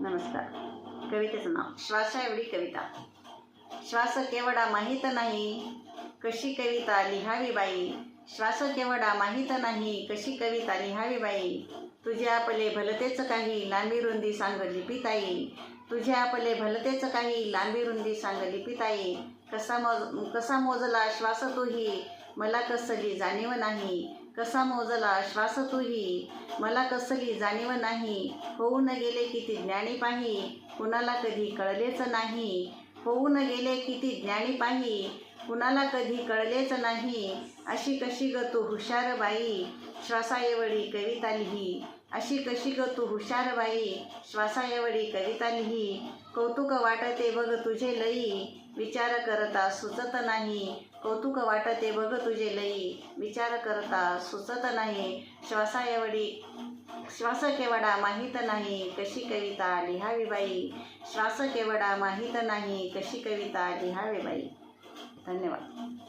नमस्कार. कवितेचं नाव श्वासा एवढी कविता. श्वास केवढा माहीत नाही, कशी कविता लिहावी बाई. श्वास केवढा माहीत नाही, कशी कविता लिहावी बाई. तुझे आपले भलतेच काही, लांबी रुंदी सांग लिपिताई. तुझे आपले भलतेच काही, लांबी रुंदी सांग लिपिताई. कसा मोजला श्वास तूही, मला कसली जाणीव नाही. कसा मोजला श्वास तूही, मला कसली जाणीव नाही. होऊन गेले किती ज्ञानी पाही, कुणाला कधी कळलेच नाही. होऊन गेले किती ज्ञानी पाही, कुणाला कधी कळलेच नाही. अशी कशी ग तू हुशार बाई, श्वासाएवढी कविता लिही. अशी कशी ग तू हुशार बाई, श्वासाएवढी कविता लिही. कौतुक वाटते बघ तुझे लई, विचार करता सुचत नाही. कौतुक वाटते बघ तुझे लई, विचार करता सुचत नाही. श्वास केवढा माहीत नाही, कशी कविता लिहावी बाई. श्वास केवढा माहीत नाही, कशी कविता लिहावी बाई. धन्यवाद.